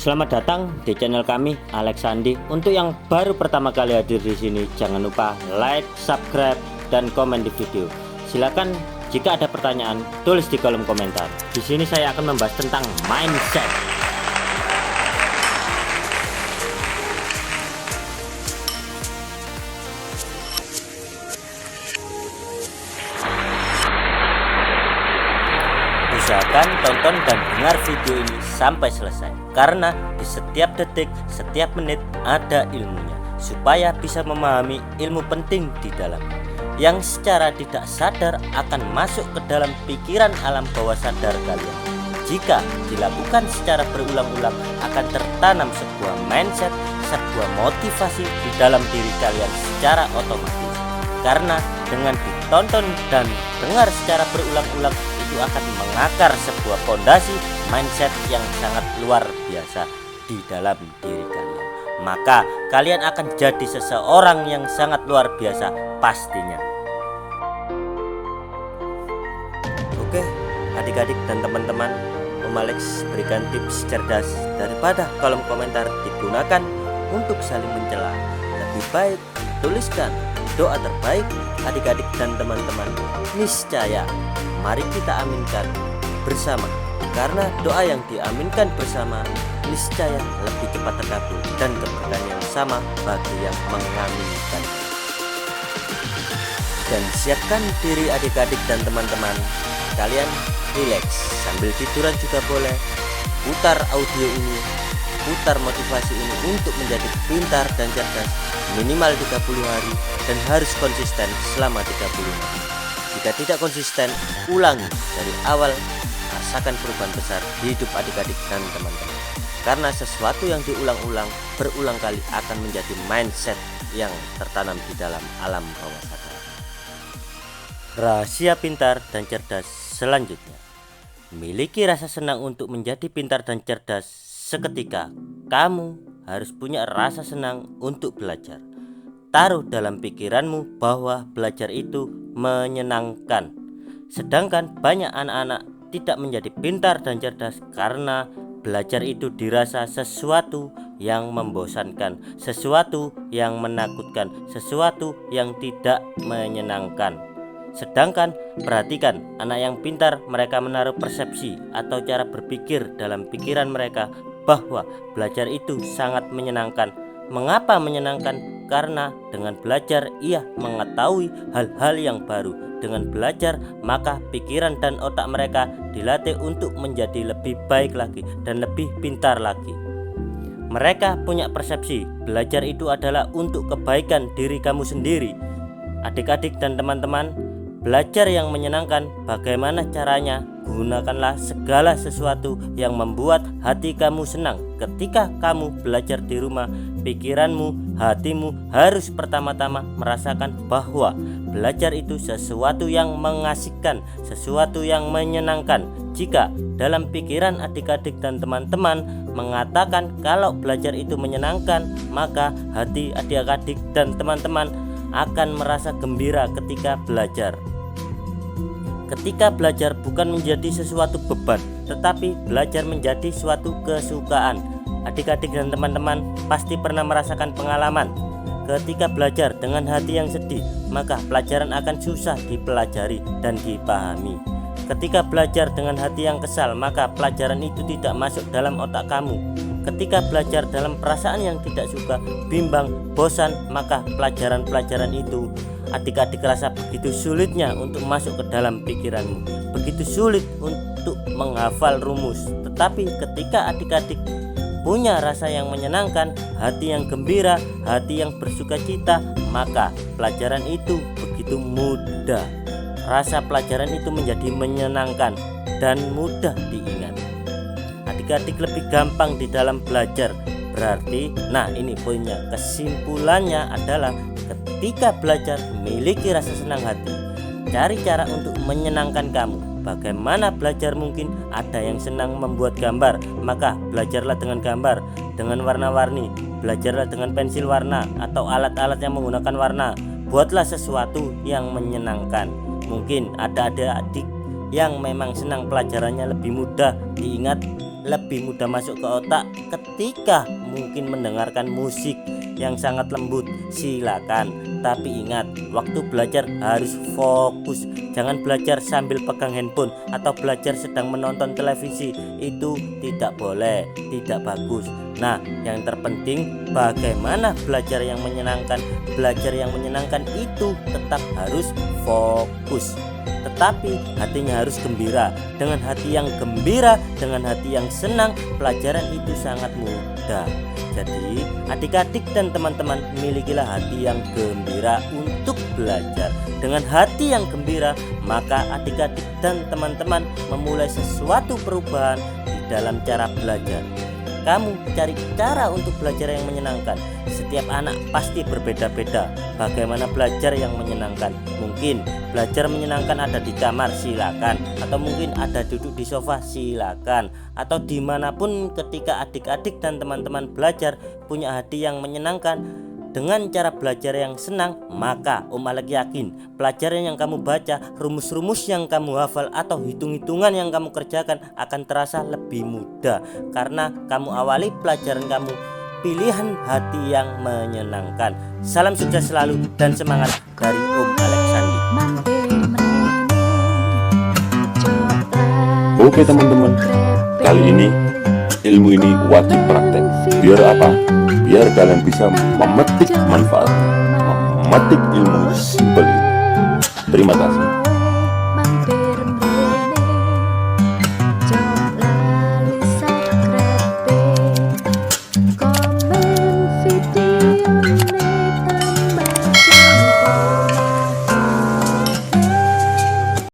Selamat datang di channel kami Alex Sandi. Untuk yang baru pertama kali hadir di sini, jangan lupa like, subscribe, dan komen di video. Silakan jika ada pertanyaan tulis di kolom komentar. Di sini saya akan membahas tentang mindset. Usahakan tonton dan dengar video ini sampai selesai, karena di setiap detik, setiap menit ada ilmunya, supaya bisa memahami ilmu penting di dalamnya, yang secara tidak sadar akan masuk ke dalam pikiran alam bawah sadar kalian. Jika dilakukan secara berulang-ulang, akan tertanam sebuah mindset, sebuah motivasi di dalam diri kalian secara otomatis. Karena dengan ditonton dan dengar secara berulang-ulang, itu akan mengakar sebuah fondasi mindset yang sangat luar biasa di dalam diri kalian. Maka kalian akan jadi seseorang yang sangat luar biasa pastinya. Oke, adik-adik dan teman-teman, Om Alex berikan tips cerdas daripada kolom komentar digunakan untuk saling mencela. Lebih baik tuliskan doa terbaik adik-adik dan teman-teman. Niscaya mari kita aminkan bersama, karena doa yang diaminkan bersama niscaya lebih cepat terkabul dan keberkahan yang sama bagi yang mengaminkan. Dan siapkan diri adik-adik dan teman-teman, kalian rileks sambil tiduran juga boleh. Putar audio ini, putar motivasi ini untuk menjadi pintar dan cerdas minimal 30 hari dan harus konsisten selama 30 hari. Jika tidak konsisten, ulangi dari awal, rasakan perubahan besar di hidup adik-adik dan teman-teman. Karena sesuatu yang diulang-ulang berulang kali akan menjadi mindset yang tertanam di dalam alam bawah sadar. Rahasia pintar dan cerdas selanjutnya. Miliki rasa senang untuk menjadi pintar dan cerdas seketika. Kamu harus punya rasa senang untuk belajar. Taruh dalam pikiranmu bahwa belajar itu menyenangkan. Sedangkan banyak anak-anak tidak menjadi pintar dan cerdas karena belajar itu dirasa sesuatu yang membosankan, sesuatu yang menakutkan, sesuatu yang tidak menyenangkan. Sedangkan perhatikan, anak yang pintar, mereka menaruh persepsi atau cara berpikir dalam pikiran mereka bahwa belajar itu sangat menyenangkan. Mengapa menyenangkan? Karena dengan belajar ia mengetahui hal-hal yang baru. Dengan belajar maka pikiran dan otak mereka dilatih untuk menjadi lebih baik lagi dan lebih pintar lagi. Mereka punya persepsi belajar itu adalah untuk kebaikan diri kamu sendiri. Adik-adik dan teman-teman, belajar yang menyenangkan, bagaimana caranya? Gunakanlah segala sesuatu yang membuat hati kamu senang. Ketika kamu belajar di rumah, pikiranmu, hatimu harus pertama-tama merasakan bahwa belajar itu sesuatu yang mengasihkan, sesuatu yang menyenangkan. Jika dalam pikiran adik-adik dan teman-teman mengatakan kalau belajar itu menyenangkan, maka hati adik-adik dan teman-teman akan merasa gembira ketika belajar. Ketika belajar bukan menjadi sesuatu beban, tetapi belajar menjadi suatu kesukaan. Adik-adik dan teman-teman pasti pernah merasakan pengalaman. Ketika belajar dengan hati yang sedih, maka pelajaran akan susah dipelajari dan dipahami. Ketika belajar dengan hati yang kesal, maka pelajaran itu tidak masuk dalam otak kamu. Ketika belajar dalam perasaan yang tidak suka, bimbang, bosan, maka pelajaran-pelajaran itu adik-adik rasa begitu sulitnya untuk masuk ke dalam pikiranmu, begitu sulit untuk menghafal rumus. Tetapi ketika adik-adik punya rasa yang menyenangkan, hati yang gembira, hati yang bersuka cita, maka pelajaran itu begitu mudah. Rasa pelajaran itu menjadi menyenangkan dan mudah diingat. Adik-adik lebih gampang di dalam belajar. Berarti, nah ini poinnya, kesimpulannya adalah ketika belajar miliki rasa senang hati. Cari cara untuk menyenangkan kamu. Bagaimana belajar? Mungkin ada yang senang membuat gambar, maka belajarlah dengan gambar, dengan warna-warni. Belajarlah dengan pensil warna atau alat-alat yang menggunakan warna. Buatlah sesuatu yang menyenangkan. Mungkin ada adik yang memang senang pelajarannya lebih mudah diingat, lebih mudah masuk ke otak ketika mungkin mendengarkan musik yang sangat lembut, silakan. Tapi ingat, waktu belajar harus fokus. Jangan belajar sambil pegang handphone atau belajar sedang menonton televisi. Itu tidak boleh, tidak bagus. Nah, yang terpenting bagaimana belajar yang menyenangkan. Belajar yang menyenangkan itu tetap harus fokus, tetapi hatinya harus gembira. Dengan hati yang gembira, dengan hati yang senang, pelajaran itu sangat mudah. Jadi adik-adik dan teman-teman, milikilah hati yang gembira untuk belajar. Dengan hati yang gembira, maka adik-adik dan teman-teman memulai sesuatu perubahan di dalam cara belajar. Kamu cari cara untuk belajar yang menyenangkan. Setiap anak pasti berbeda-beda bagaimana belajar yang menyenangkan. Mungkin belajar menyenangkan ada di kamar, silakan. Atau mungkin ada duduk di sofa, silakan. Atau dimanapun ketika adik-adik dan teman-teman belajar punya hati yang menyenangkan dengan cara belajar yang senang, maka Om Alex yakin pelajaran yang kamu baca, rumus-rumus yang kamu hafal, atau hitung-hitungan yang kamu kerjakan akan terasa lebih mudah karena kamu awali pelajaran kamu pilihan hati yang menyenangkan. Salam sukses selalu dan semangat dari Om Alex Sandi. Oke teman-teman, kali ini ilmu ini wajib praktek. Biar apa? Biar kalian bisa memetik manfaat, memetik ilmu simpel ini. Terima kasih.